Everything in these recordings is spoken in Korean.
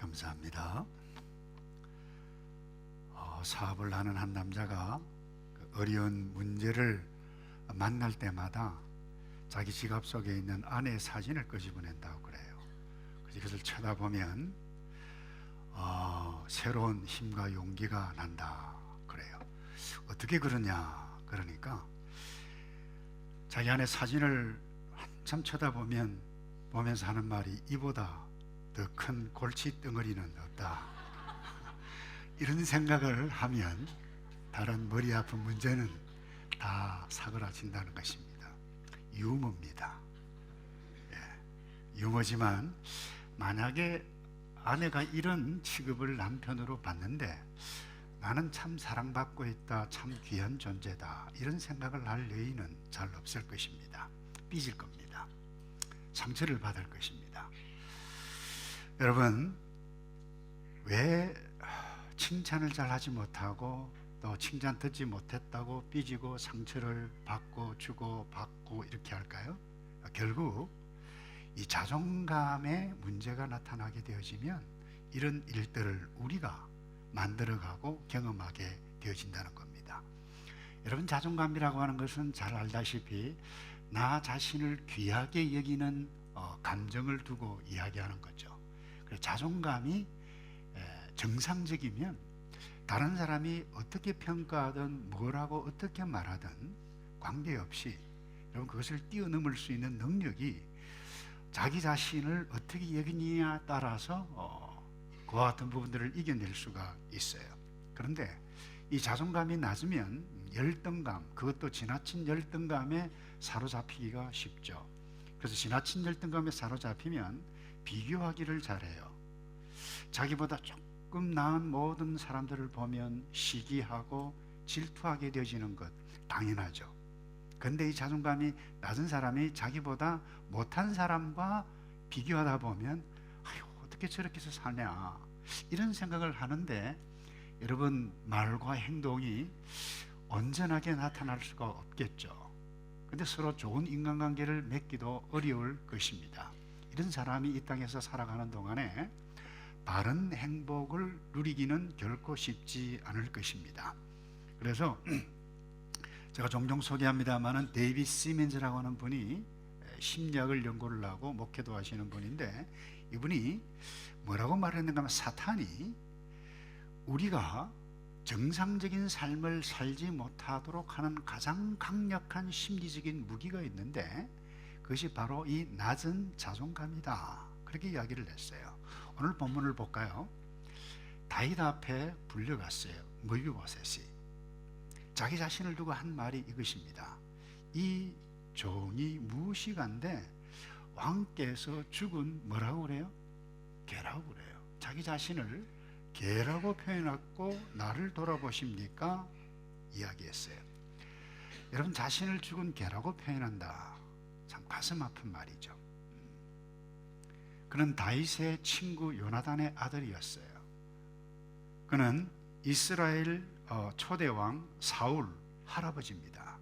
감사합니다. 사업을 하는 한 남자가 어려운 문제를 만날 때마다 자기 지갑 속에 있는 아내의 사진을 끄집어낸다고 그래요. 그래서 이것을 쳐다보면 새로운 힘과 용기가 난다 그래요. 어떻게 그러냐? 그러니까 자기 아내 사진을 한참 보면서 하는 말이, 이보다 더 큰 골치 덩어리는 없다. 이런 생각을 하면 다른 머리 아픈 문제는 다 사그라진다는 것입니다. 유머입니다. 유머지만 만약에 아내가 이런 취급을 남편으로 받는데 나는 참 사랑받고 있다, 참 귀한 존재다, 이런 생각을 할 여인은 잘 없을 것입니다. 삐질 겁니다. 상처를 받을 것입니다. 여러분, 왜 칭찬을 잘 하지 못하고 또 칭찬 듣지 못했다고 삐지고 상처를 받고 주고 받고 이렇게 할까요? 결국 이 자존감에 문제가 나타나게 되어지면 이런 일들을 우리가 만들어가고 경험하게 되어진다는 겁니다. 여러분, 자존감이라고 하는 것은 잘 알다시피 나 자신을 귀하게 여기는 감정을 두고 이야기하는 거죠. 그래서 자존감이 정상적이면 다른 사람이 어떻게 평가하든 뭐라고 어떻게 말하든 관계없이 여러분 그것을 뛰어넘을 수 있는 능력이 자기 자신을 어떻게 여기느냐에 따라서 그와 같은 부분들을 이겨낼 수가 있어요. 그런데 이 자존감이 낮으면 열등감, 그것도 지나친 열등감에 사로잡히기가 쉽죠. 그래서 지나친 열등감에 사로잡히면 비교하기를 잘해요. 자기보다 조금 나은 모든 사람들을 보면 시기하고 질투하게 되어지는 것 당연하죠. 그런데 이 자존감이 낮은 사람이 자기보다 못한 사람과 비교하다 보면 아유, 어떻게 저렇게 해서 사냐, 이런 생각을 하는데 여러분, 말과 행동이 온전하게 나타날 수가 없겠죠. 근데 서로 좋은 인간관계를 맺기도 어려울 것입니다. 이런 사람이 이 땅에서 살아가는 동안에 바른 행복을 누리기는 결코 쉽지 않을 것입니다. 그래서 제가 종종 소개합니다마는 데이빗 시먼즈라고 하는 분이 심리학을 연구를 하고 목회도 하시는 분인데, 이분이 뭐라고 말했는가 하면 사탄이 우리가 정상적인 삶을 살지 못하도록 하는 가장 강력한 심리적인 무기가 있는데 그것이 바로 이 낮은 자존감이다, 그렇게 이야기를 했어요. 오늘 본문을 볼까요? 다윗 앞에 불려갔어요. 머비보셋이 자기 자신을 두고 한 말이 이것입니다. 이 종이 무식한데 왕께서 죽은 뭐라고 그래요? 개라고 그래요. 자기 자신을 개라고 표현했고 나를 돌아보십니까? 이야기했어요. 여러분, 자신을 죽은 개라고 표현한다, 참 가슴 아픈 말이죠. 그는 다윗의 친구 요나단의 아들이었어요. 그는 이스라엘 초대왕 사울 할아버지입니다.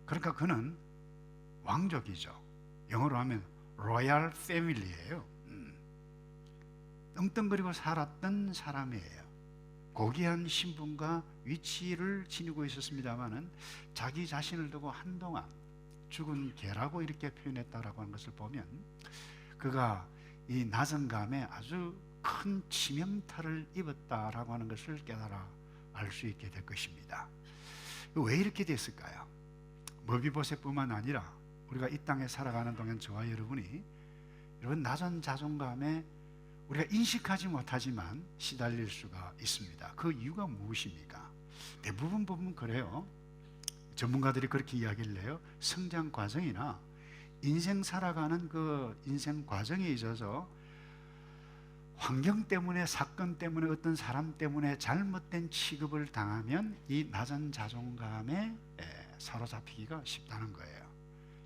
그러니까 그는 왕족이죠. 영어로 하면 로얄 패밀리예요. 떵떵거리고 살았던 사람이에요. 고귀한 신분과 위치를 지니고 있었습니다마는 자기 자신을 두고 한동안 죽은 개라고 이렇게 표현했다라고 하는 것을 보면 그가 이 낮은 감에 아주 큰 치명타를 입었다라고 하는 것을 깨달아 알 수 있게 될 것입니다. 왜 이렇게 됐을까요? 머비보셋뿐만 아니라 우리가 이 땅에 살아가는 동안 저와 여러분이 이런 낮은 자존감에 우리가 인식하지 못하지만 시달릴 수가 있습니다. 그 이유가 무엇입니까? 대부분 보면 그래요. 전문가들이 그렇게 이야기를 해요. 성장 과정이나 인생 살아가는 그 인생 과정에 있어서 환경 때문에, 사건 때문에, 어떤 사람 때문에 잘못된 취급을 당하면 이 낮은 자존감에 사로잡히기가 쉽다는 거예요.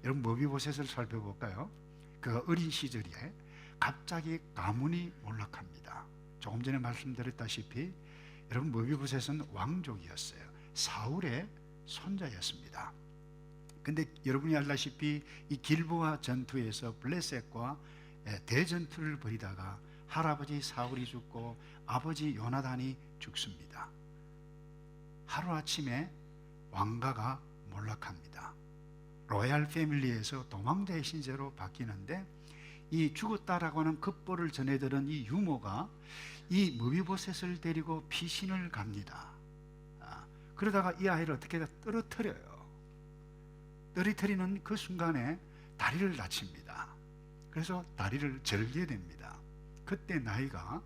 여러분, 머비보셋을 살펴볼까요? 그 어린 시절에 갑자기 가문이 몰락합니다. 조금 전에 말씀드렸다시피 여러분, 머비보셋은 왕족이었어요. 사울의 손자였습니다. 근데 여러분이 알다시피 이 길보아 전투에서 블레셋과 대전투를 벌이다가 할아버지 사울이 죽고 아버지 요나단이 죽습니다. 하루아침에 왕가가 몰락합니다. 로얄 패밀리에서 도망자의 신세로 바뀌는데, 이 죽었다라고 하는 급보를 전해들은 이 유모가 이 무비보셋을 데리고 피신을 갑니다. 그러다가 이 아이를 어떻게 떨어뜨려요. 떨어뜨리는 그 순간에 다리를 다칩니다. 그래서 다리를 절게 됩니다. 그때 나이가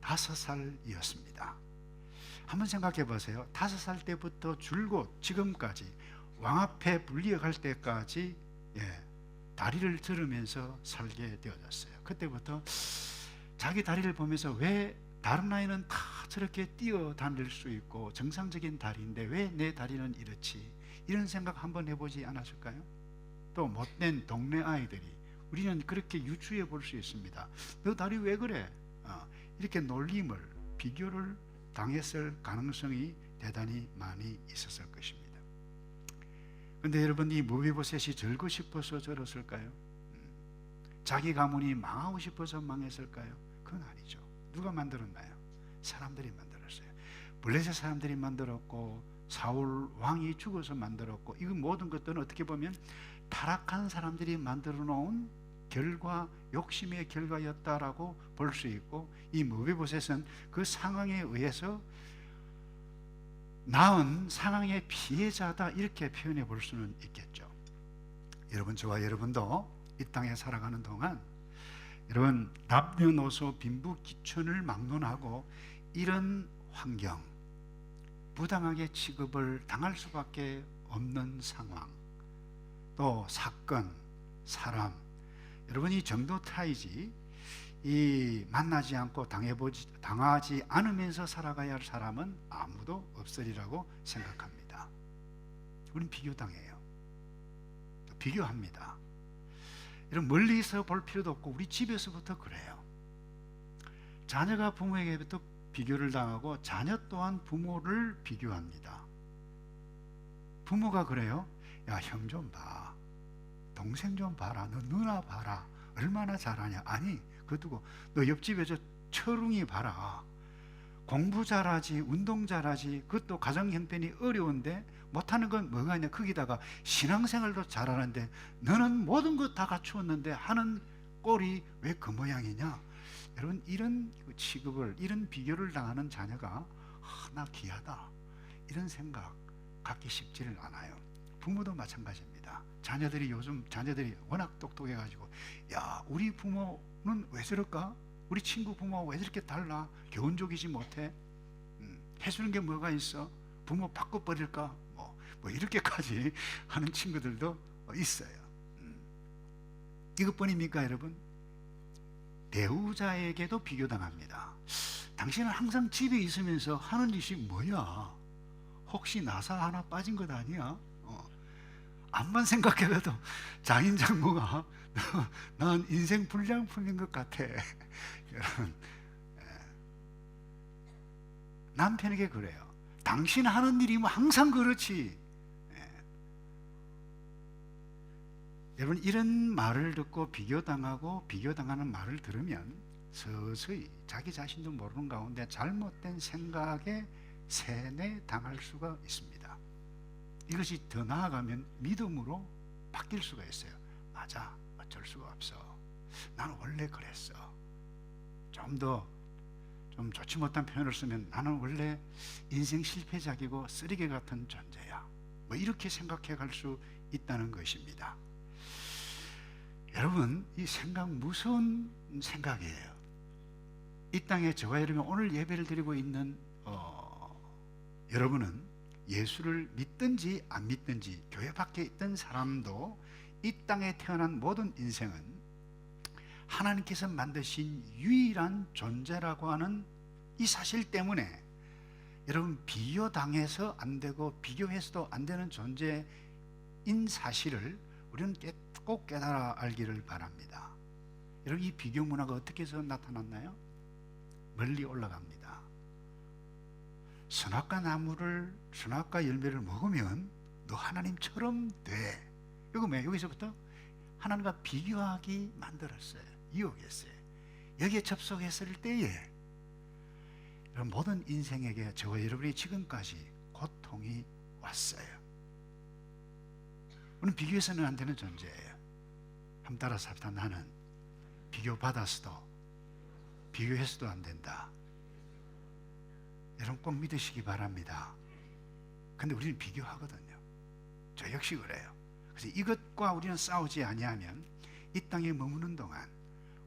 5살이었습니다. 한번 생각해 보세요. 5살 때부터 줄곧 지금까지 왕 앞에 불리어갈 때까지 다리를 들으면서 살게 되어졌어요. 그때부터 자기 다리를 보면서 왜 다른 아이는 다 저렇게 뛰어다닐 수 있고 정상적인 다리인데 왜 내 다리는 이렇지? 이런 생각 한번 해보지 않았을까요? 또 못된 동네 아이들이, 우리는 그렇게 유추해 볼 수 있습니다. 너 다리 왜 그래? 이렇게 놀림을, 비교를 당했을 가능성이 대단히 많이 있었을 것입니다. 근데 여러분, 이 무비보셋이 절고 싶어서 절었을까요? 자기 가문이 망하고 싶어서 망했을까요? 그건 아니죠. 누가 만들었나요? 사람들이 만들었어요. 블레셋 사람들이 만들었고, 사울 왕이 죽어서 만들었고, 이 모든 것들은 어떻게 보면 타락한 사람들이 만들어 놓은 결과, 욕심의 결과였다라고 볼 수 있고, 이 무비보셋은 그 상황에 의해서 낳은 상황의 피해자다, 이렇게 표현해 볼 수는 있겠죠. 여러분, 저와 여러분도 이 땅에 살아가는 동안 여러분, 남녀노소 빈부귀천을 막론하고 이런 환경, 부당하게 취급을 당할 수밖에 없는 상황, 또 사건, 사람, 여러분, 이 정도 타이지 이 만나지 않고 당하지 않으면서 살아가야 할 사람은 아무도 없으리라고 생각합니다. 우린 비교당해요. 비교합니다. 이런 멀리서 볼 필요도 없고 우리 집에서부터 그래요. 자녀가 부모에게부터 비교를 당하고 자녀 또한 부모를 비교합니다. 부모가 그래요. 야, 형 좀 봐, 동생 좀 봐라, 너 누나 봐라, 얼마나 잘하냐. 아니, 그거 두고 너 옆집에 저 철웅이 봐라, 공부 잘하지, 운동 잘하지, 그것도 가정 형편이 어려운데 못하는 건 뭐가 있냐, 거기다가 신앙생활도 잘하는데 너는 모든 것 다 갖추었는데 하는 꼴이 왜 그 모양이냐. 여러분, 이런 취급을, 이런 비교를 당하는 자녀가 나 귀하다, 이런 생각 갖기 쉽지를 않아요. 부모도 마찬가지입니다. 요즘 자녀들이 워낙 똑똑해가지고, 야, 우리 부모는 왜 저럴까? 우리 친구 부모가 왜 저렇게 달라? 교훈적이지 못해? 해주는 게 뭐가 있어? 부모 바꿔버릴까? 뭐 이렇게까지 하는 친구들도 있어요. 이것뿐입니까, 여러분? 배우자에게도 비교당합니다. 당신은 항상 집에 있으면서 하는 짓이 뭐야? 혹시 나사 하나 빠진 것 아니야? 암만 생각해봐도 장인 장모가 난 인생 불량품인 것 같아. 여러분, 남편에게 그래요. 당신 하는 일이 뭐 항상 그렇지. 여러분, 이런 말을 듣고 비교당하고 비교당하는 말을 들으면 서서히 자기 자신도 모르는 가운데 잘못된 생각에 세뇌당할 수가 있습니다. 이것이 더 나아가면 믿음으로 바뀔 수가 있어요. 맞아, 어쩔 수가 없어, 나는 원래 그랬어. 좀 좋지 못한 표현을 쓰면 나는 원래 인생 실패작이고 쓰레기 같은 존재야, 뭐 이렇게 생각해 갈 수 있다는 것입니다. 여러분, 이 생각 무서운 생각이에요. 이 땅에 저와 여러분, 오늘 예배를 드리고 있는 여러분은 예수를 믿든지 안 믿든지 교회 밖에 있던 사람도 이 땅에 태어난 모든 인생은 하나님께서 만드신 유일한 존재라고 하는 이 사실 때문에 여러분, 비교당해서 안 되고 비교해서도 안 되는 존재인 사실을 우리는 꼭 깨달아 알기를 바랍니다. 여러분, 이 비교 문화가 어떻게 해서 나타났나요? 멀리 올라갑니다. 선악과 열매를 먹으면 너 하나님처럼 돼. 이거 뭐예요? 여기서부터 하나님과 비교하기 만들었어요. 유혹했어요. 여기에 접속했을 때에 모든 인생에게 저와 여러분이 지금까지 고통이 왔어요. 우리는 비교해서는 안 되는 존재예요. 한번 따라서 합시다. 나는 비교받아서도 비교해서도 안 된다. 여러분 꼭 믿으시기 바랍니다. 근데 우리는 비교하거든요. 저 역시 그래요. 그래서 이것과 우리는 싸우지 아니하면 이 땅에 머무는 동안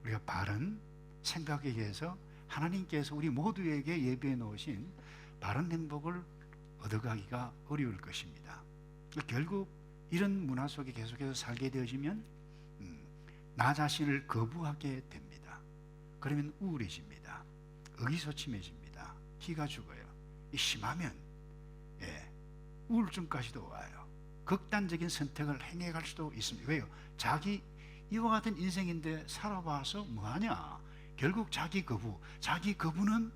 우리가 바른 생각에 의해서 하나님께서 우리 모두에게 예비해 놓으신 바른 행복을 얻어가기가 어려울 것입니다. 결국 이런 문화 속에 계속해서 살게 되어지면 나 자신을 거부하게 됩니다. 그러면 우울해집니다. 의기소침해집니다. 기가 죽어요. 심하면 우울증까지도 와요. 극단적인 선택을 행해갈 수도 있습니다. 왜요? 자기 이와 같은 인생인데 살아봐서 뭐하냐? 결국 자기 거부는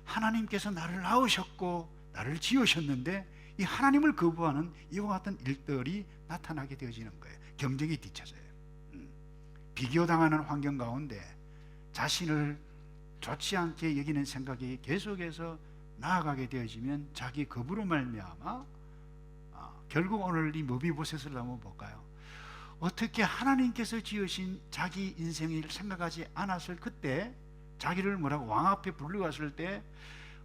하나님께서 나를 낳으셨고 나를 지으셨는데 이 하나님을 거부하는 이와 같은 일들이 나타나게 되어지는 거예요. 경쟁이 뒤쳐져요. 비교당하는 환경 가운데 자신을 좋지 않게 여기는 생각이 계속해서 나아가게 되어지면 자기 거부로 말미암아 결국 오늘 이 머비보셋을 한번 볼까요? 어떻게 하나님께서 지으신 자기 인생을 생각하지 않았을 그때 자기를 뭐라고 왕 앞에 불러갔을 때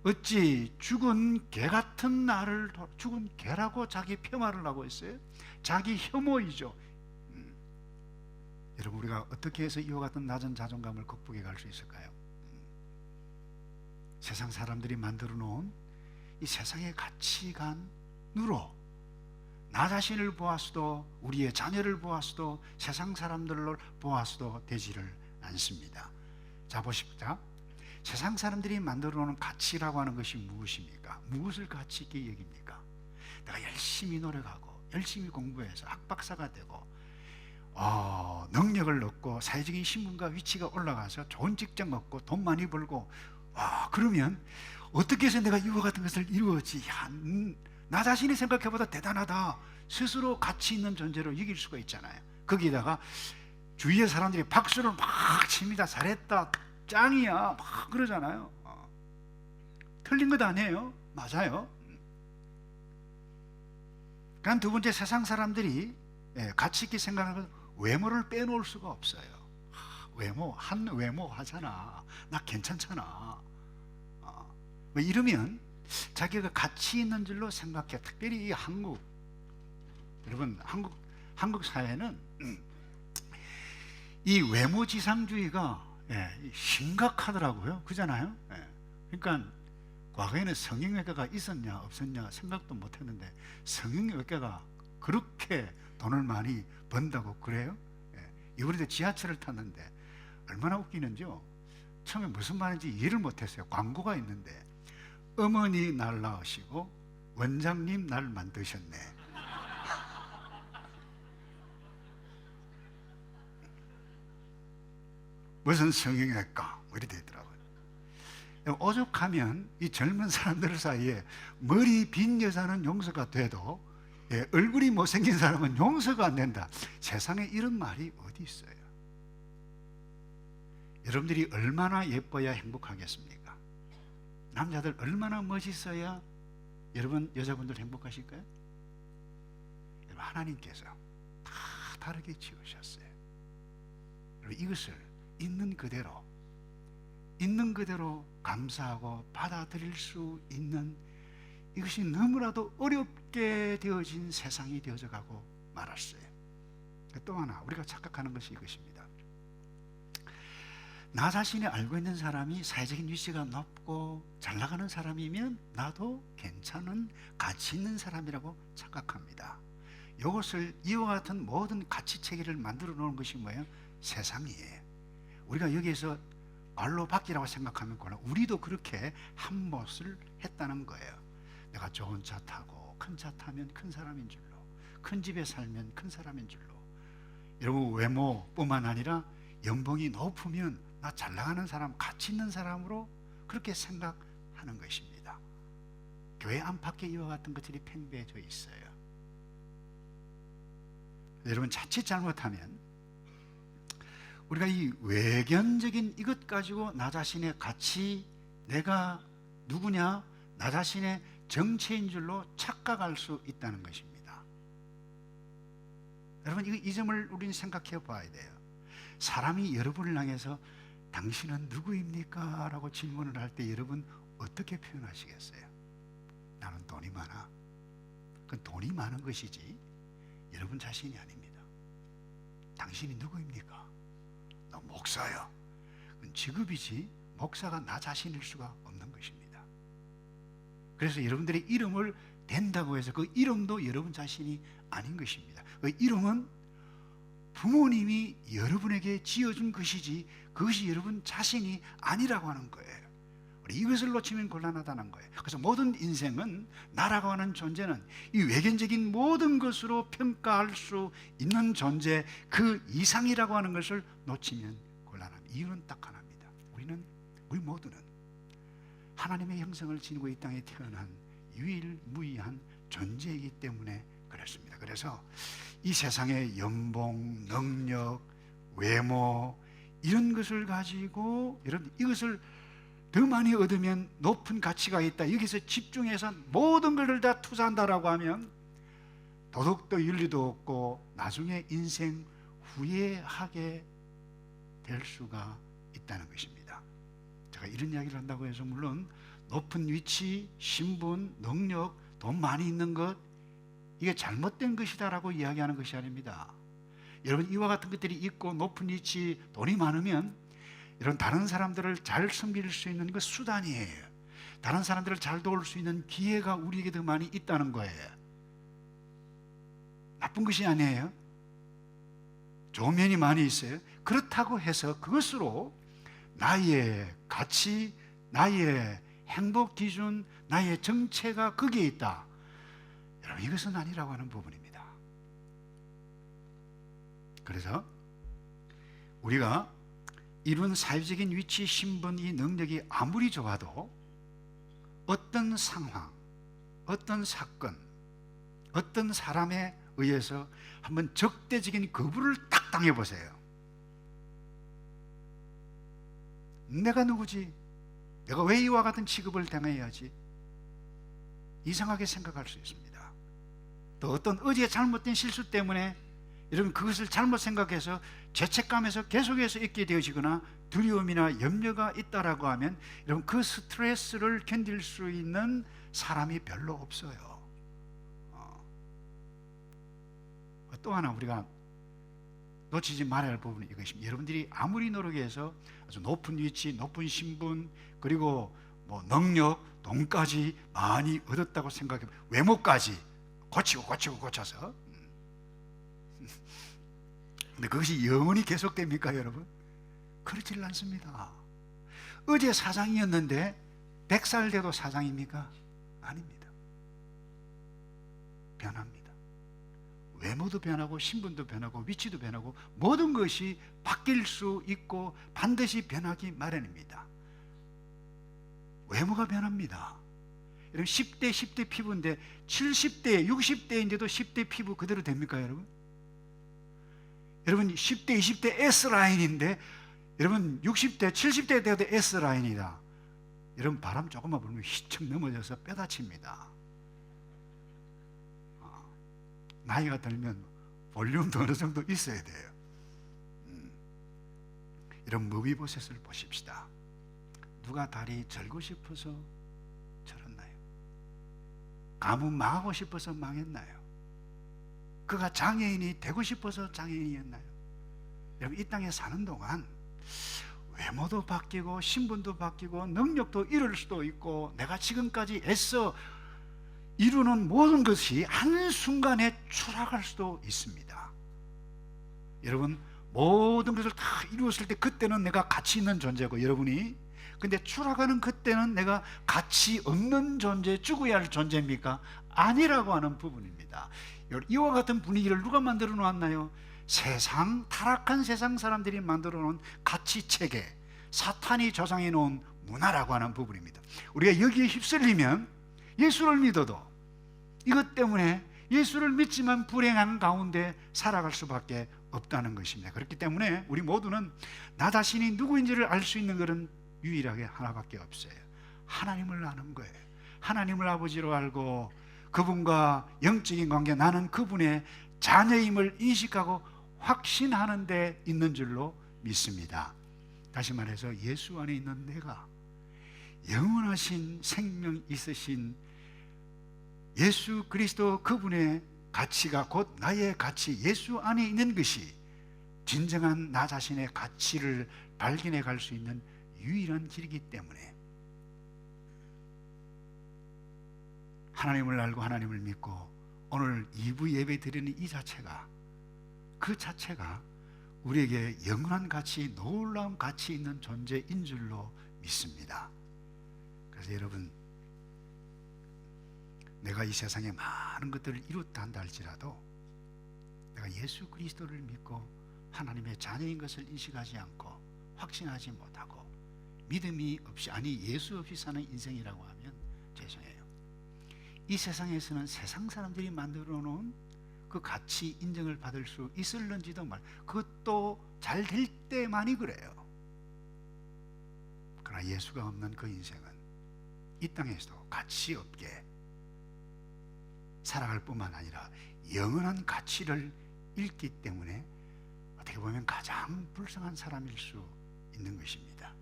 어찌 죽은 개 같은 나를 죽은 개라고 자기 폄하를 하고 있어요. 자기 혐오이죠. 여러분 우리가 어떻게 해서 이와 같은 낮은 자존감을 극복해 갈 수 있을까요? 세상 사람들이 만들어 놓은 이 세상의 가치관으로 나 자신을 보았어도 우리의 자녀를 보았어도 세상 사람들을 보았어도 되지를 않습니다. 자 보십시다. 세상 사람들이 만들어 놓은 가치라고 하는 것이 무엇입니까? 무엇을 가치 있게 여깁니까? 내가 열심히 노력하고 열심히 공부해서 학박사가 되고 능력을 얻고 사회적인 신분과 위치가 올라가서 좋은 직장 얻고 돈 많이 벌고 그러면 어떻게 해서 내가 이와 같은 것을 이루었지? 나 자신이 생각해보다 대단하다. 스스로 가치 있는 존재로 여길 수가 있잖아요. 거기다가 주위의 사람들이 박수를 막 칩니다. 잘했다, 짱이야, 막 그러잖아요. 틀린 것 아니에요. 맞아요. 그러니까 두 번째, 세상 사람들이 가치 있게 생각하는 건 외모를 빼놓을 수가 없어요. 외모 하잖아. 나 괜찮잖아. 뭐 이러면 자기가 가치 있는 줄로 생각해. 특별히 이 여러분 한국 사회는 이 외모지상주의가 심각하더라고요. 그잖아요. 그러니까 과거에는 성형외과가 있었냐 없었냐 생각도 못했는데 성형외과가 그렇게 돈을 많이 번다고 그래요? 이번에도 지하철을 탔는데 얼마나 웃기는지요. 처음에 무슨 말인지 이해를 못했어요. 광고가 있는데 어머니 날 낳으시고 원장님 날 만드셨네. 무슨 성형외과 뭐 이렇게 되더라고요. 오죽하면 이 젊은 사람들 사이에 머리 빈 여자는 용서가 돼도 얼굴이 못생긴 사람은 용서가 안 된다. 세상에 이런 말이 어디 있어요? 여러분들이 얼마나 예뻐야 행복하겠습니까? 남자들 얼마나 멋있어야 여러분 여자분들 행복하실까요? 여러분 하나님께서 다 다르게 지으셨어요. 여러분 이것을 있는 그대로 감사하고 받아들일 수 있는 이것이 너무나도 어렵게 되어진 세상이 되어져 가고 말았어요. 또 하나 우리가 착각하는 것이 이것입니다. 나 자신이 알고 있는 사람이 사회적인 위치가 높고 잘 나가는 사람이면 나도 괜찮은 가치 있는 사람이라고 착각합니다. 이것을 이와 같은 모든 가치체계를 만들어 놓은 것이 뭐예요? 세상이에요. 우리가 여기에서 말로 바뀌라고 생각하면 곤란. 우리도 그렇게 한 몫을 했다는 거예요. 내가 좋은 차 타고 큰 차 타면 큰 사람인 줄로, 큰 집에 살면 큰 사람인 줄로. 여러분 외모뿐만 아니라 연봉이 높으면 나 잘 나가는 사람, 가치 있는 사람으로 그렇게 생각하는 것입니다. 교회 안팎에 이와 같은 것들이 팽배해져 있어요. 여러분 자칫 잘못하면 우리가 이 외견적인 이것 가지고 나 자신의 가치, 내가 누구냐, 나 자신의 정체인 줄로 착각할 수 있다는 것입니다. 여러분, 이 점을 우리는 생각해 봐야 돼요. 사람이 여러분을 향해서 당신은 누구입니까? 라고 질문을 할 때 여러분 어떻게 표현하시겠어요? 나는 돈이 많아. 그건 돈이 많은 것이지 여러분 자신이 아닙니다. 당신이 누구입니까? 나 목사야. 그건 직업이지 목사가 나 자신일 수가 없는 것입니다. 그래서 여러분들의 이름을 댄다고 해서 그 이름도 여러분 자신이 아닌 것입니다. 그 이름은 부모님이 여러분에게 지어준 것이지 그것이 여러분 자신이 아니라고 하는 거예요. 우리 이것을 놓치면 곤란하다는 거예요. 그래서 모든 인생은 나라고 하는 존재는 이 외견적인 모든 것으로 평가할 수 있는 존재, 그 이상이라고 하는 것을 놓치면 곤란합니다. 이유는 딱 하나입니다. 우리 모두는 하나님의 형상을 지니고 이 땅에 태어난 유일무이한 존재이기 때문에 그렇습니다. 그래서 이 세상의 연봉, 능력, 외모 이런 것을 가지고 여러분 이것을 더 많이 얻으면 높은 가치가 있다, 여기서 집중해서 모든 것을 다 투자한다라고 하면 도덕도 윤리도 없고 나중에 인생 후회하게 될 수가 있다는 것입니다. 제가 이런 이야기를 한다고 해서 물론 높은 위치, 신분, 능력, 돈 많이 있는 것 이게 잘못된 것이다라고 이야기하는 것이 아닙니다. 여러분 이와 같은 것들이 있고 높은 위치, 돈이 많으면 여러분 다른 사람들을 잘 섬길 수 있는 그 수단이에요. 다른 사람들을 잘 도울 수 있는 기회가 우리에게 더 많이 있다는 거예요. 나쁜 것이 아니에요. 좋은 면이 많이 있어요. 그렇다고 해서 그것으로 나의 가치, 나의 행복 기준, 나의 정체가 거기에 있다, 여러분 이것은 아니라고 하는 부분입니다. 그래서 우리가 이룬 사회적인 위치, 신분, 이 능력이 아무리 좋아도 어떤 상황, 어떤 사건, 어떤 사람에 의해서 한번 적대적인 거부를 딱 당해보세요. 내가 누구지? 내가 왜 이와 같은 취급을 당해야지? 이상하게 생각할 수 있습니다. 또 어떤 어제 잘못된 실수 때문에 여러분 그것을 잘못 생각해서 죄책감에서 계속해서 있게 되어지거나 두려움이나 염려가 있다라고 하면 여러분 그 스트레스를 견딜 수 있는 사람이 별로 없어요. 또 하나 우리가 놓치지 말아야 할 부분은 이것입니다. 여러분들이 아무리 노력해서 아주 높은 위치, 높은 신분, 그리고 뭐 능력, 돈까지 많이 얻었다고 생각해, 외모까지 고쳐서 근데 그것이 영원히 계속됩니까 여러분? 그렇지는 않습니다. 어제 사장이었는데 100살 돼도 사장입니까? 아닙니다. 변합니다. 외모도 변하고 신분도 변하고 위치도 변하고 모든 것이 바뀔 수 있고 반드시 변하기 마련입니다. 외모가 변합니다. 여러분 10대 피부인데 70대 60대인데도 10대 피부 그대로 됩니까 여러분? 여러분 10대 20대 S라인인데 여러분 60대 70대 돼도 S라인이다. 여러분 바람 조금만 불면 휘청 넘어져서 뼈 다칩니다. 나이가 들면 볼륨도 어느 정도 있어야 돼요. 이런 무비보셋을 보십시다. 누가 다리 절고 싶어서 절었나요? 가문 망하고 싶어서 망했나요? 그가 장애인이 되고 싶어서 장애인이었나요? 여러분 이 땅에 사는 동안 외모도 바뀌고 신분도 바뀌고 능력도 잃을 수도 있고 내가 지금까지 애써 이루는 모든 것이 한순간에 추락할 수도 있습니다. 여러분 모든 것을 다 이루었을 때 그때는 내가 가치 있는 존재고 여러분이 근데 추락하는 그때는 내가 가치 없는 존재, 죽어야 할 존재입니까? 아니라고 하는 부분입니다. 이와 같은 분위기를 누가 만들어 놓았나요? 타락한 세상 사람들이 만들어 놓은 가치체계, 사탄이 조장해 놓은 문화라고 하는 부분입니다. 우리가 여기에 휩쓸리면 예수를 믿어도 이것 때문에 예수를 믿지만 불행한 가운데 살아갈 수밖에 없다는 것입니다. 그렇기 때문에 우리 모두는 나 자신이 누구인지를 알 수 있는 것은 유일하게 하나밖에 없어요. 하나님을 아는 거예요. 하나님을 아버지로 알고 그분과 영적인 관계, 나는 그분의 자녀임을 인식하고 확신하는 데 있는 줄로 믿습니다. 다시 말해서 예수 안에 있는 내가, 영원하신 생명 있으신 예수 그리스도 그분의 가치가 곧 나의 가치, 예수 안에 있는 것이 진정한 나 자신의 가치를 발견해 갈 수 있는 유일한 길이기 때문에 하나님을 알고 하나님을 믿고 오늘 2부 예배 드리는 이 자체가, 그 자체가 우리에게 영원한 가치, 놀라운 가치 있는 존재인 줄로 믿습니다. 그래서 여러분, 내가 이 세상에 많은 것들을 이뤘다 한다 할지라도 내가 예수 그리스도를 믿고 하나님의 자녀인 것을 인식하지 않고 확신하지 못하고 믿음이 없이, 아니 예수 없이 사는 인생이라고 하면 죄송해요. 이 세상에서는 세상 사람들이 만들어 놓은 그 가치 인정을 받을 수 있을런지도 그것도 잘 될 때만이 그래요. 그러나 예수가 없는 그 인생은 이 땅에서도 가치 없게 살아갈 뿐만 아니라 영원한 가치를 잃기 때문에 어떻게 보면 가장 불쌍한 사람일 수 있는 것입니다.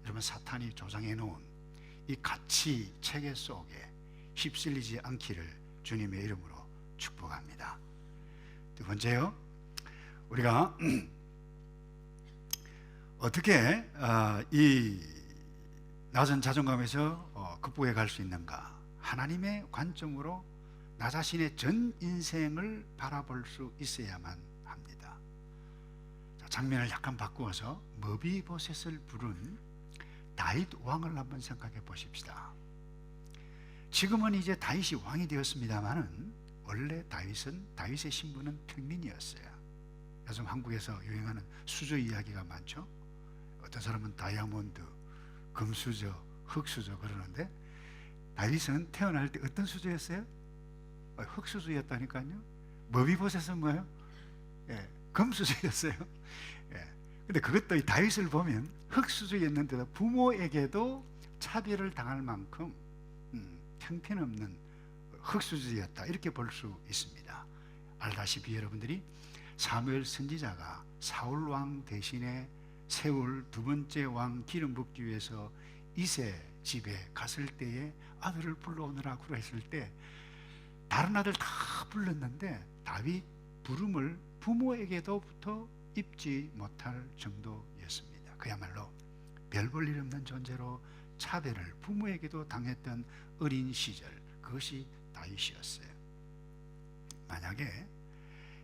여러분, 사탄이 조장해 놓은 이 가치 체계 속에 휩쓸리지 않기를 주님의 이름으로 축복합니다. 두 번째요, 우리가 어떻게 이 낮은 자존감에서 극복해 갈 수 있는가? 하나님의 관점으로 나 자신의 전 인생을 바라볼 수 있어야만 합니다. 장면을 약간 바꾸어서 머비보셋을 부른 다윗 왕을 한번 생각해 보십시다. 지금은 이제 다윗이 왕이 되었습니다만은 원래 다윗의 신분은 평민이었어요. 요즘 한국에서 유행하는 수저 이야기가 많죠. 어떤 사람은 다이아몬드, 금수저, 흑수저 그러는데 다윗은 태어날 때 어떤 수저였어요? 흑수저였다니까요. 머비보셋은 뭐예요? 금수저였어요. 근데 그것도 다윗을 보면 흑수저였는데도 부모에게도 차별을 당할 만큼 형편없는 흑수저였다, 이렇게 볼 수 있습니다. 알다시피 여러분들이 사무엘 선지자가 사울 왕 대신에 세울 두 번째 왕 기름 붓기 위해서 이새 집에 갔을 때에 아들을 불러오느라고 했을 때 다른 아들 다 불렀는데 다윗 부름을 부모에게도부터 입지 못할 정도였습니다. 그야말로 별 볼 일 없는 존재로 차별을 부모에게도 당했던 어린 시절, 그것이 다윗이었어요. 만약에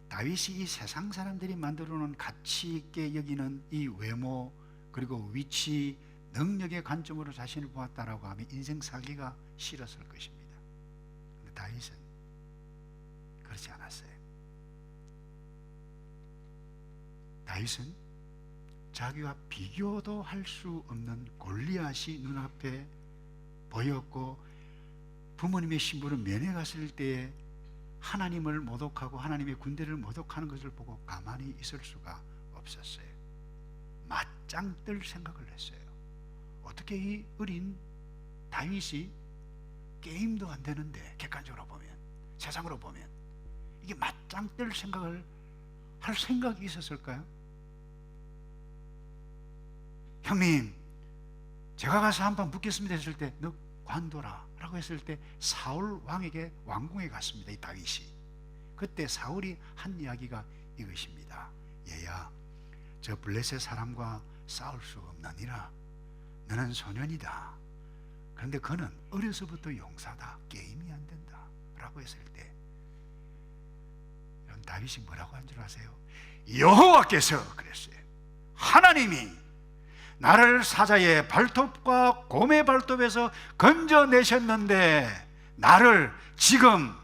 다윗이 이 세상 사람들이 만들어 놓은 가치 있게 여기는 이 외모 그리고 위치, 능력의 관점으로 자신을 보았다라고 하면 인생 살기가 싫었을 것입니다. 그런데 다윗은 그렇지 않았어요. 다윗은 자기와 비교도 할 수 없는 골리앗이 눈앞에 보였고 부모님의 신부를 면회 갔을 때에 하나님을 모독하고 하나님의 군대를 모독하는 것을 보고 가만히 있을 수가 없었어요. 맞짱 뜰 생각을 했어요. 어떻게 이 어린 다윗이 게임도 안 되는데, 객관적으로 보면, 세상으로 보면 이게 맞짱 뜰 생각을 할 생각이 있었을까요? 형님, 제가 가서 한번 묻겠습니다 했을 때 너 관둬라 라고 했을 때 사울 왕에게 왕궁에 갔습니다. 이 다윗이. 그때 사울이 한 이야기가 이것입니다. 얘야, 저 블레셋 사람과 싸울 수 없느니라. 너는 소년이다. 그런데 그는 어려서부터 용사다. 게임이 안 된다 라고 했을 때 다윗이 뭐라고 한 줄 아세요? 여호와께서 그랬어요. 하나님이 나를 사자의 발톱과 곰의 발톱에서 건져내셨는데 나를 지금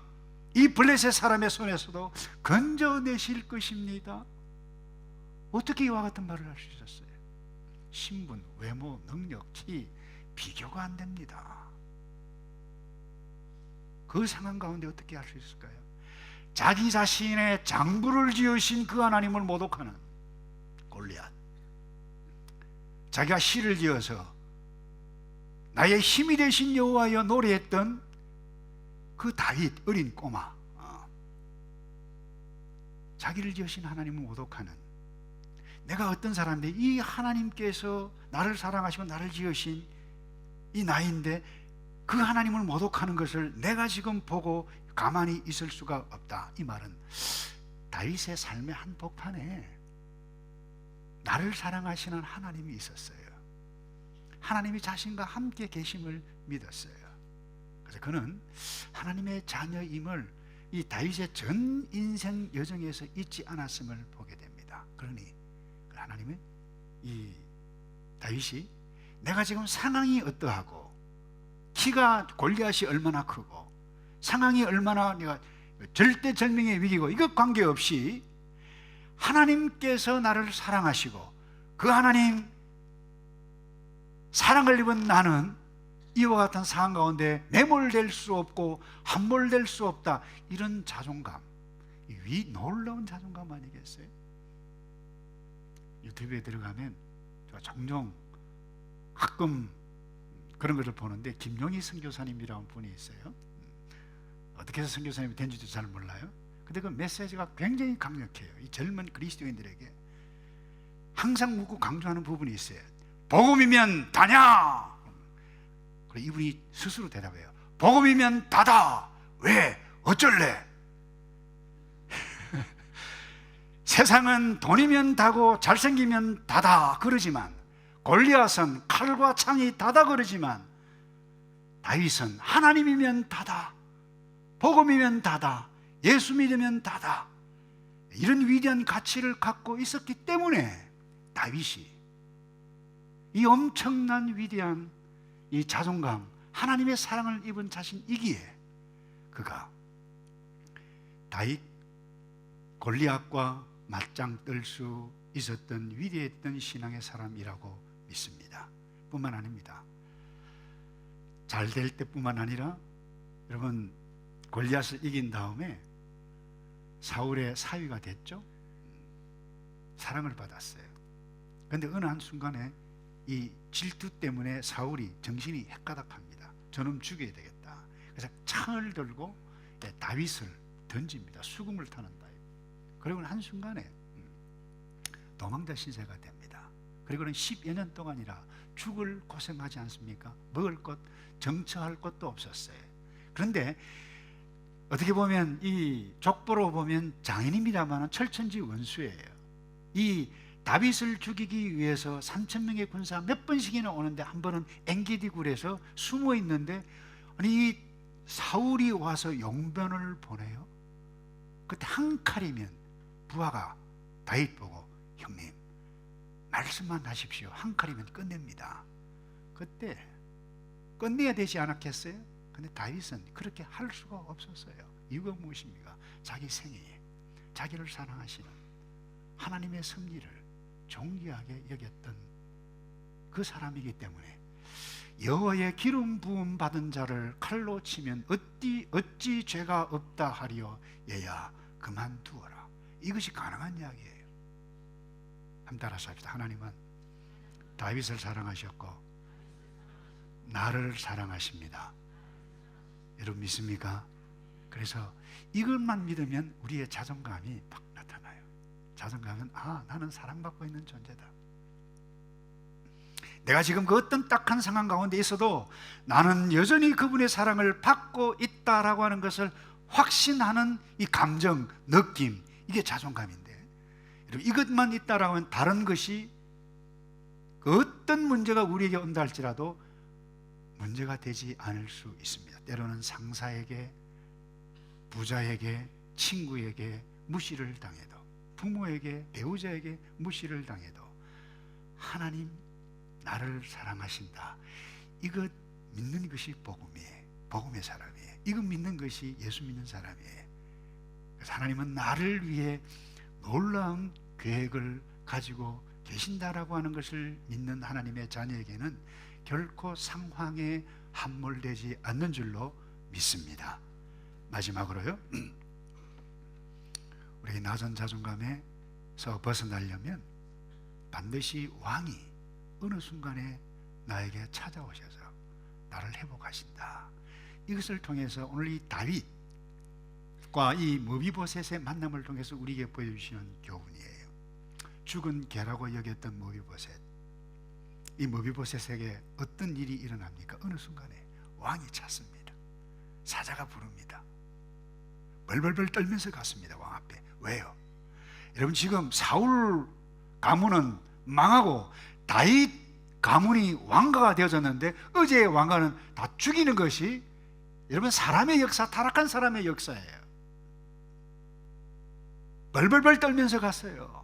이 블레셋 사람의 손에서도 건져내실 것입니다. 어떻게 이와 같은 말을 할 수 있었어요? 신분, 외모, 능력, 치 비교가 안 됩니다. 그 상황 가운데 어떻게 할 수 있을까요? 자기 자신의 장부를 지으신 그 하나님을 모독하는 골리앗, 자기가 시를 지어서 나의 힘이 되신 여호와여 노래했던 그 다윗 어린 꼬마, 자기를 지으신 하나님을 모독하는, 내가 어떤 사람인데 이 하나님께서 나를 사랑하시고 나를 지으신 이 나인데 그 하나님을 모독하는 것을 내가 지금 보고 가만히 있을 수가 없다. 이 말은 다윗의 삶의 한복판에 나를 사랑하시는 하나님이 있었어요. 하나님이 자신과 함께 계심을 믿었어요. 그래서 그는 하나님의 자녀임을 이 다윗의 전 인생 여정에서 잊지 않았음을 보게 됩니다. 그러니 하나님은 이 다윗이 내가 지금 상황이 어떠하고 키가 골리앗이 얼마나 크고 상황이 얼마나 내가 절대절명의 위기고 이것 관계없이 하나님께서 나를 사랑하시고 그 하나님 사랑을 입은 나는 이와 같은 상황 가운데 매몰될 수 없고 함몰될 수 없다. 이런 자존감, 놀라운 자존감 아니겠어요? 유튜브에 들어가면 제가 종종 가끔 그런 것을 보는데 김용희 선교사님이라는 분이 있어요. 어떻게 해서 선교사님이 된지도 잘 몰라요. 근데 그 메시지가 굉장히 강력해요. 이 젊은 그리스도인들에게 항상 묻고 강조하는 부분이 있어요. 복음이면 다냐? 그리고 이분이 스스로 대답해요. 복음이면 다다. 왜? 어쩔래? 세상은 돈이면 다고 잘생기면 다다 그러지만, 골리앗은 칼과 창이 다다 그러지만, 다윗은 하나님이면 다다, 복음이면 다다, 예수 믿으면 다다, 이런 위대한 가치를 갖고 있었기 때문에 다윗이 이 엄청난 위대한 이 자존감, 하나님의 사랑을 입은 자신이기에 그가 다윗 골리앗과 맞짱 뜰 수 있었던 위대했던 신앙의 사람이라고 믿습니다. 뿐만 아닙니다. 잘 될 때뿐만 아니라 여러분 골리앗을 이긴 다음에 사울의 사위가 됐죠. 사랑을 받았어요. 그런데 어느 한순간에 이 질투 때문에 사울이 정신이 헷가닥합니다. 저놈 죽여야 되겠다. 그래서 창을 들고 다윗을 던집니다. 수금을 타는 다윗. 그리고는 한순간에 도망자 신세가 됩니다. 그리고는 10여 년 동안이라 죽을 고생하지 않습니까? 먹을 것, 정처할 것도 없었어요. 그런데 어떻게 보면 이 족보로 보면 장인입니다만 철천지 원수예요. 이 다윗을 죽이기 위해서 3,000명의 군사 몇 번씩이나 오는데 한 번은 엔게디굴에서 숨어 있는데, 아니 이 사울이 와서 용변을 보내요. 그때 한 칼이면 부하가 다윗 보고 형님 말씀만 하십시오. 한 칼이면 끝냅니다. 그때 끝내야 되지 않았겠어요? 근데 다윗은 그렇게 할 수가 없었어요. 이유가 무엇입니까? 자기 생애에 자기를 사랑하시는 하나님의 섭리를 존귀하게 여겼던 그 사람이기 때문에 여호와의 기름 부음 받은 자를 칼로 치면 어찌 죄가 없다 하리요. 얘야 그만두어라. 이것이 가능한 이야기예요. 한번 따라서 합시다. 하나님은 다윗을 사랑하셨고 나를 사랑하십니다. 여러분 믿습니까? 그래서 이것만 믿으면 우리의 자존감이 막 나타나요. 자존감은 나는 사랑받고 있는 존재다. 내가 지금 그 어떤 딱한 상황 가운데 있어도 나는 여전히 그분의 사랑을 받고 있다라고 하는 것을 확신하는 이 감정, 느낌, 이게 자존감인데, 여러분 이것만 있다라고 하면 다른 것이 그 어떤 문제가 우리에게 온다 할지라도 문제가 되지 않을 수 있습니다. 때로는 상사에게, 부자에게, 친구에게 무시를 당해도, 부모에게, 배우자에게 무시를 당해도 하나님 나를 사랑하신다, 이것 믿는 것이 복음이에요. 복음의 사람이에요. 이것 믿는 것이 예수 믿는 사람이에요. 그래서 하나님은 나를 위해 놀라운 계획을 가지고 계신다라고 하는 것을 믿는 하나님의 자녀에게는 결코 상황에 함몰되지 않는 줄로 믿습니다. 마지막으로요, 우리 낮은 자존감에서 벗어나려면 반드시 왕이 어느 순간에 나에게 찾아오셔서 나를 회복하신다. 이것을 통해서 오늘 이 다윗과 이 머비보셋의 만남을 통해서 우리에게 보여주시는 교훈이에요. 죽은 개라고 여겼던 머비보셋, 이 머비보셋에게 어떤 일이 일어납니까? 어느 순간에 왕이 찾습니다. 사자가 부릅니다. 벌벌벌 떨면서 갔습니다. 왕 앞에. 왜요? 여러분, 지금 사울 가문은 망하고 다윗 가문이 왕가가 되어졌는데, 어제의 왕가는 다 죽이는 것이 여러분 사람의 역사, 타락한 사람의 역사예요. 벌벌벌 떨면서 갔어요.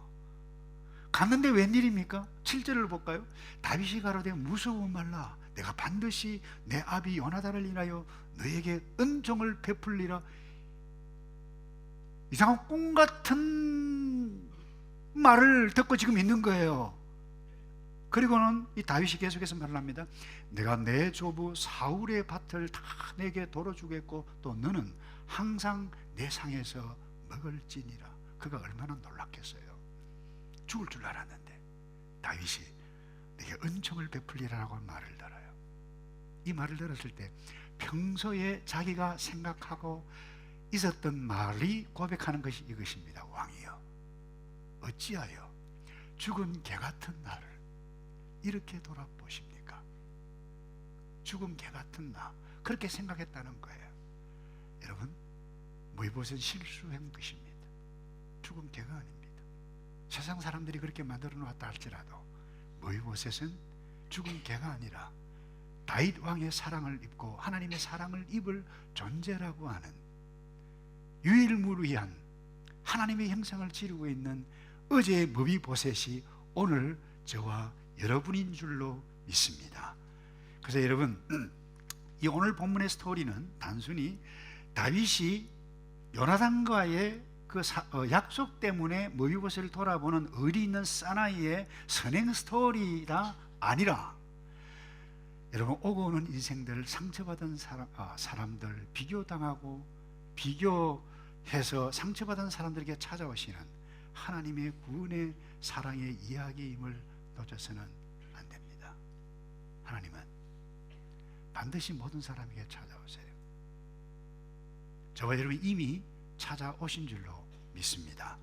갔는데 웬일입니까? 7절을 볼까요? 다윗이 가로되 무서워 말라. 내가 반드시 내 아비 요나단을 인하여 너에게 은총을 베풀리라. 이상한 꿈 같은 말을 듣고 지금 있는 거예요. 그리고는 이 다윗이 계속해서 말을 합니다. 내가 내 조부 사울의 밭을 다 내게 돌아주겠고 또 너는 항상 내 상에서 먹을지니라. 그가 얼마나 놀랐겠어요. 죽을 줄 알았는데 다윗이 내게 은총을 베풀리라라고 말을 들어요. 이 말을 들었을 때 평소에 자기가 생각하고 있었던 말이 고백하는 것이 이것입니다. 왕이여, 어찌하여 죽은 개 같은 나를 이렇게 돌아보십니까? 죽은 개 같은 나, 그렇게 생각했다는 거예요. 여러분, 머비보셋은 실수한 것입니다. 죽은 개가 아닙니다. 세상 사람들이 그렇게 만들어 놓았다 할지라도 머비보셋은 죽은 개가 아니라 다윗 왕의 사랑을 입고 하나님의 사랑을 입을 존재라고 하는 유일무이한 하나님의 형상을 지르고 있는 어제의 머비보셋이 오늘 저와 여러분인 줄로 믿습니다. 그래서 여러분, 이 오늘 본문의 스토리는 단순히 다윗이 요나단과의 그 약속 때문에 머비보셋을 돌아보는 의리 있는 사나이의 선행 스토리가 아니라, 여러분, 오고 오는 인생들, 상처받은 사람들, 비교당하고 비교해서 상처받은 사람들에게 찾아오시는 하나님의 구원의 사랑의 이야기임을 놓쳐서는 안 됩니다. 하나님은 반드시 모든 사람에게 찾아오세요. 저와 여러분이 이미 찾아오신 줄로 믿습니다.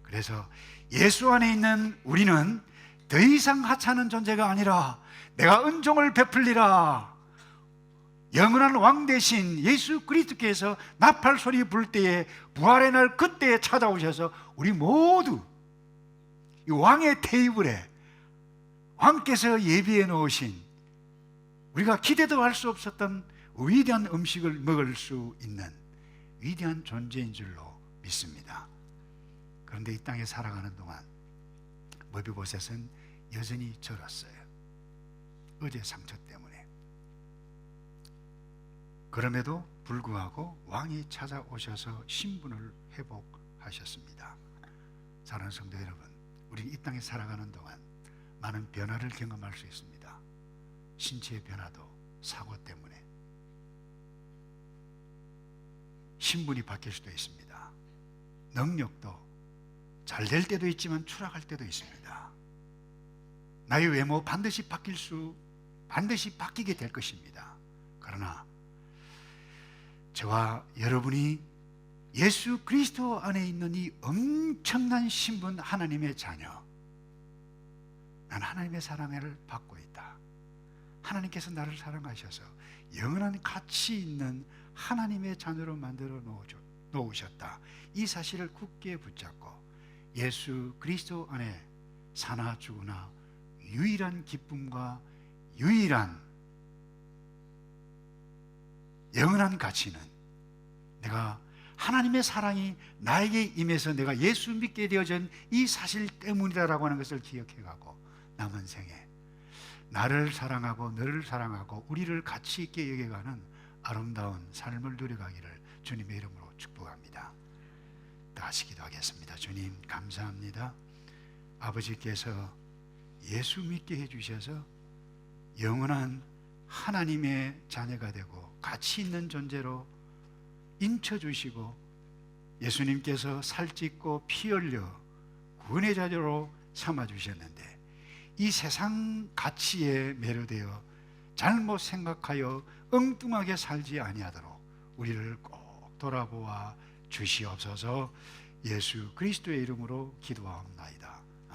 그래서 예수 안에 있는 우리는 더 이상 하찮은 존재가 아니라 내가 은총을 베풀리라, 영원한 왕 대신 예수 그리스도께서 나팔 소리 불 때에 부활의 날 그때에 찾아오셔서 우리 모두 이 왕의 테이블에 왕께서 예비해 놓으신 우리가 기대도 할 수 없었던 위대한 음식을 먹을 수 있는 위대한 존재인 줄로 믿습니다. 그런데 이 땅에 살아가는 동안 머비보셋은 여전히 절었어요. 어제 상처 때문에. 그럼에도 불구하고 왕이 찾아오셔서 신분을 회복하셨습니다. 사랑하는 성도 여러분, 우리는 이 땅에 살아가는 동안 많은 변화를 경험할 수 있습니다. 신체의 변화도 사고 때문에 신분이 바뀔 수도 있습니다. 능력도 잘 될 때도 있지만 추락할 때도 있습니다. 나의 외모 반드시 바뀌게 될 것입니다. 그러나 저와 여러분이 예수 그리스도 안에 있는 이 엄청난 신분, 하나님의 자녀, 난 하나님의 사랑을 받고 있다. 하나님께서 나를 사랑하셔서 영원한 가치 있는 하나님의 자녀로 만들어 놓으셨다. 이 사실을 굳게 붙잡고 예수 그리스도 안에 사나 죽으나 유일한 기쁨과 유일한 영원한 가치는 내가 하나님의 사랑이 나에게 임해서 내가 예수 믿게 되어진 이 사실 때문이다라고 하는 것을 기억해가고 남은 생에 나를 사랑하고 너를 사랑하고 우리를 가치 있게 여겨가는 아름다운 삶을 누려가기를 주님의 이름으로 축복합니다. 다시 기도하겠습니다. 주님, 감사합니다. 아버지께서 예수 믿게 해주셔서 영원한 하나님의 자녀가 되고 가치 있는 존재로 인쳐주시고 예수님께서 살찢고 피 흘려 구원의 자료로 삼아주셨는데 이 세상 가치에 매료되어 잘못 생각하여 엉뚱하게 살지 아니하도록 우리를 꼭 돌아보아 주시옵소서. 예수 그리스도의 이름으로 기도하옵나이다.